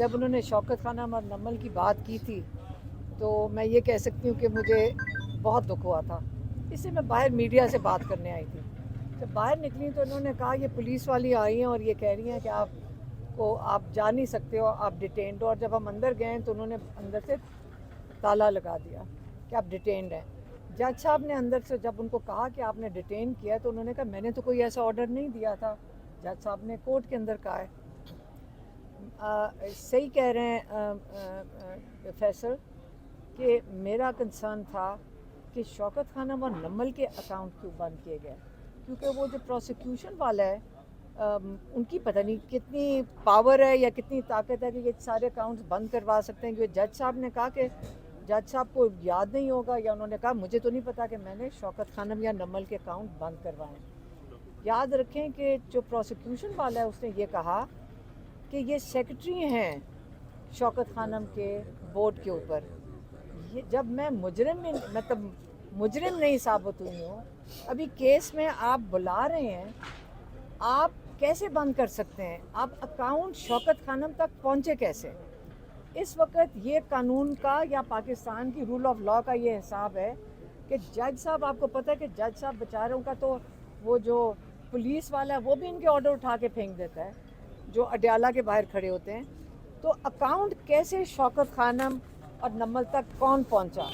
جب انہوں نے شوکت خانم اور نمل کی بات کی تھی تو میں یہ کہہ سکتی ہوں کہ مجھے بہت دکھ ہوا تھا. اس سے میں باہر میڈیا سے بات کرنے آئی تھی. جب باہر نکلی تو انہوں نے کہا یہ پولیس والی آئی ہیں اور یہ کہہ رہی ہیں کہ آپ جا نہیں سکتے ہو, آپ ڈیٹینڈ ہو. اور جب ہم اندر گئے تو انہوں نے اندر سے تالا لگا دیا کہ آپ ڈیٹینڈ ہیں. جج صاحب نے اندر سے جب ان کو کہا کہ آپ نے ڈیٹین کیا تو انہوں نے کہا میں نے تو کوئی ایسا آرڈر نہیں دیا تھا. جج صاحب نے کورٹ کے اندر کہا ہے. صحیح کہہ رہے ہیں فیصل کہ میرا کنسرن تھا کہ شوکت خانم اور نمل کے اکاؤنٹ کیوں بند کیے گئے, کیونکہ وہ جو پروسیکیوشن والا ہے ان کی پتہ نہیں کتنی پاور ہے یا کتنی طاقت ہے کہ یہ سارے اکاؤنٹس بند کروا سکتے ہیں. کیونکہ جج صاحب نے کہا کہ جج صاحب کو یاد نہیں ہوگا یا انہوں نے کہا مجھے تو نہیں پتا کہ میں نے شوکت خانم یا نمل کے اکاؤنٹ بند کروائے. یاد رکھیں کہ جو پروسیکیوشن والا ہے اس نے یہ کہا کہ یہ سیکرٹری ہیں شوکت خانم کے بورڈ کے اوپر. یہ جب میں مجرم نہیں ثابت ہوئی ہوں, ابھی کیس میں آپ بلا رہے ہیں, آپ کیسے بند کر سکتے ہیں؟ آپ اکاؤنٹ شوکت خانم تک پہنچے کیسے؟ اس وقت یہ قانون کا یا پاکستان کی رول آف لاء کا یہ حساب ہے کہ جج صاحب, آپ کو پتہ ہے کہ جج صاحب بیچاروں کا تو وہ جو پولیس والا ہے وہ بھی ان کے آرڈر اٹھا کے پھینک دیتا ہے جو اڈیالہ کے باہر کھڑے ہوتے ہیں. تو اکاؤنٹ کیسے شوکت خانم اور نمل تک کون پہنچا؟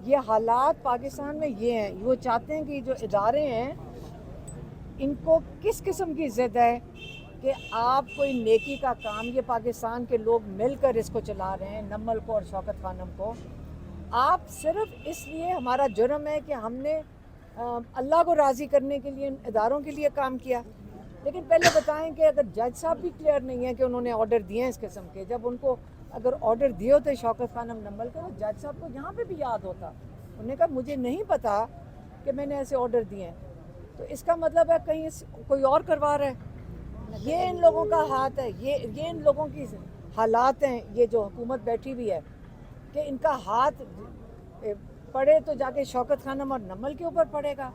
یہ حالات پاکستان میں یہ ہیں. وہ چاہتے ہیں کہ جو ادارے ہیں ان کو کس قسم کی ضد ہے کہ آپ کوئی نیکی کا کام, یہ پاکستان کے لوگ مل کر اس کو چلا رہے ہیں, نمل کو اور شوکت خانم کو. آپ صرف اس لیے ہمارا جرم ہے کہ ہم نے اللہ کو راضی کرنے کے لیے ان اداروں کے لیے کام کیا. لیکن پہلے بتائیں کہ اگر جج صاحب بھی کلیئر نہیں ہے کہ انہوں نے آرڈر دیے ہیں اس قسم کے, جب ان کو اگر آرڈر دیے ہوتے شوکت خانم نمل کے تو جج صاحب کو یہاں پہ بھی یاد ہوتا. انہوں نے کہا مجھے نہیں پتا کہ میں نے ایسے آرڈر دیے ہیں. تو اس کا مطلب ہے کہیں کوئی اور کروا رہا ہے. یہ ان لوگوں کا ہاتھ ہے, یہ ان لوگوں کی حالات ہیں. یہ جو حکومت بیٹھی ہوئی ہے کہ ان کا ہاتھ پڑے تو جا کے شوکت خانم اور نمل کے اوپر پڑے گا.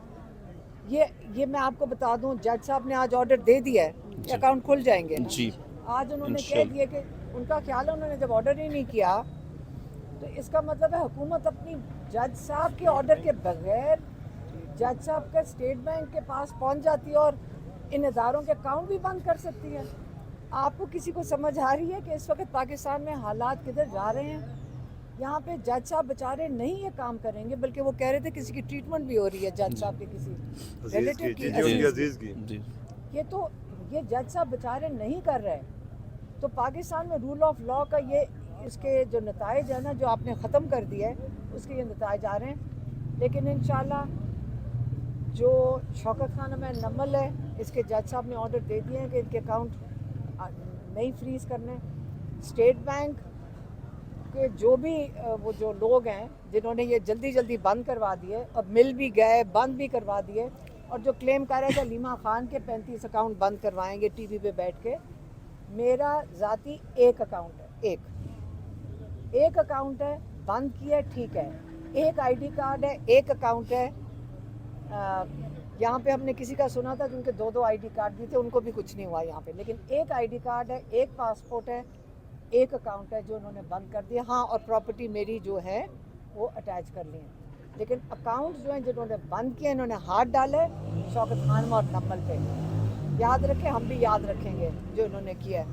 یہ میں آپ کو بتا دوں, جج صاحب نے آج آرڈر دے دیا ہے کہ اکاؤنٹ کھل جائیں گے. آج انہوں نے کہہ دیا کہ ان کا خیال ہے انہوں نے جب آرڈر ہی نہیں کیا تو اس کا مطلب ہے حکومت اپنی جج صاحب کے آرڈر کے بغیر جج صاحب کا اسٹیٹ بینک کے پاس پہنچ جاتی ہے اور ان اداروں کے اکاؤنٹ بھی بند کر سکتی ہے. آپ کو کسی کو سمجھ آ رہی ہے کہ اس وقت پاکستان میں حالات کدھر جا رہے ہیں؟ یہاں پہ جج صاحب بیچارے نہیں یہ کام کریں گے, بلکہ وہ کہہ رہے تھے کسی کی ٹریٹمنٹ بھی ہو رہی ہے جج صاحب کے کسی ریلیٹیو کی, عزیز کی. یہ جج صاحب بیچارے نہیں کر رہے. تو پاکستان میں رول آف لاء کا یہ اس کے جو نتائج ہیں نا جو آپ نے ختم کر دیا ہے اس کے یہ نتائج آ رہے ہیں. لیکن انشاءاللہ جو شوکت خانم ہے, نمل ہے, اس کے جج صاحب نے آرڈر دے دیے ہیں کہ ان کے اکاؤنٹ نہیں فریز کرنے. اسٹیٹ بینک کہ جو بھی وہ جو لوگ ہیں جنہوں نے یہ جلدی بند کروا دیے اور مل بھی گئے, بند بھی کروا دیے, اور جو کلیم کر رہے تھے حلیمہ خان کے 35 اکاؤنٹ بند کروائیں گے ٹی وی پہ بیٹھ کے, میرا ذاتی ایک اکاؤنٹ ہے, ایک اکاؤنٹ ہے, بند کیا ٹھیک ہے, ایک آئی ڈی کارڈ ہے, ایک اکاؤنٹ ہے. یہاں پہ ہم نے کسی کا سنا تھا کیونکہ 2 آئی ڈی کارڈ بھی تھے, ان کو بھی کچھ نہیں ہوا یہاں پہ. لیکن ایک آئی ڈی کارڈ ہے, ایک پاسپورٹ ہے, ایک اکاؤنٹ ہے جو انہوں نے بند کر دیا. ہاں, اور پراپرٹی میری جو ہے وہ اٹیچ کر لی ہیں. لیکن اکاؤنٹ جو ہیں جنہوں نے بند کیے انہوں نے ہاتھ ڈالے شوکت خانم اور نمل پہ. یاد رکھیں, ہم بھی یاد رکھیں گے جو انہوں نے کیا ہے.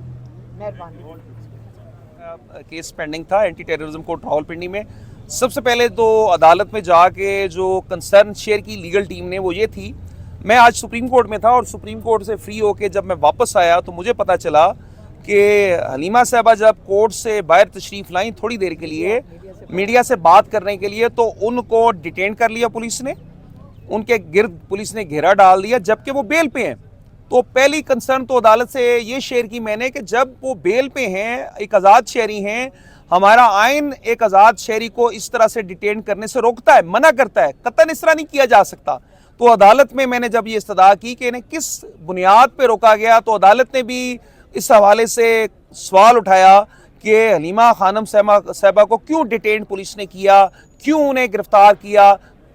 مہربانی. کیس پینڈنگ تھا اینٹی ٹیررزم کورٹ راولپنڈی میں. سب سے پہلے تو عدالت میں جا کے جو کنسرن شیئر کی لیگل ٹیم نے وہ یہ تھی, میں آج سپریم کورٹ میں تھا اور سپریم کورٹ سے فری ہو کے جب میں واپس آیا تو مجھے پتا چلا کہ حلیمہ صاحبہ جب کورٹ سے باہر تشریف لائیں تھوڑی دیر کے لیے میڈیا سے بات کرنے کے لیے, تو ان کو ڈیٹین کر لیا پولیس نے, ان کے گرد پولیس نے گھیرا ڈال دیا جبکہ وہ بیل پہ ہیں. تو پہلی کنسرن تو عدالت سے یہ شیئر کی میں نے کہ جب وہ بیل پہ ہیں, ایک آزاد شہری ہیں, ہمارا آئین ایک آزاد شہری کو اس طرح سے ڈیٹین کرنے سے روکتا ہے, منع کرتا ہے, قطعاً اس طرح نہیں کیا جا سکتا. تو عدالت میں نے جب یہ استدعا کی کہ انہیں کس بنیاد پہ روکا گیا, تو عدالت نے بھی اس حوالے سے سوال اٹھایا کہ حلیمہ خانم صاحبہ کو کیوں ڈیٹین پولیس نے کیا, کیوں انہیں گرفتار کیا.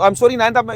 9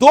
2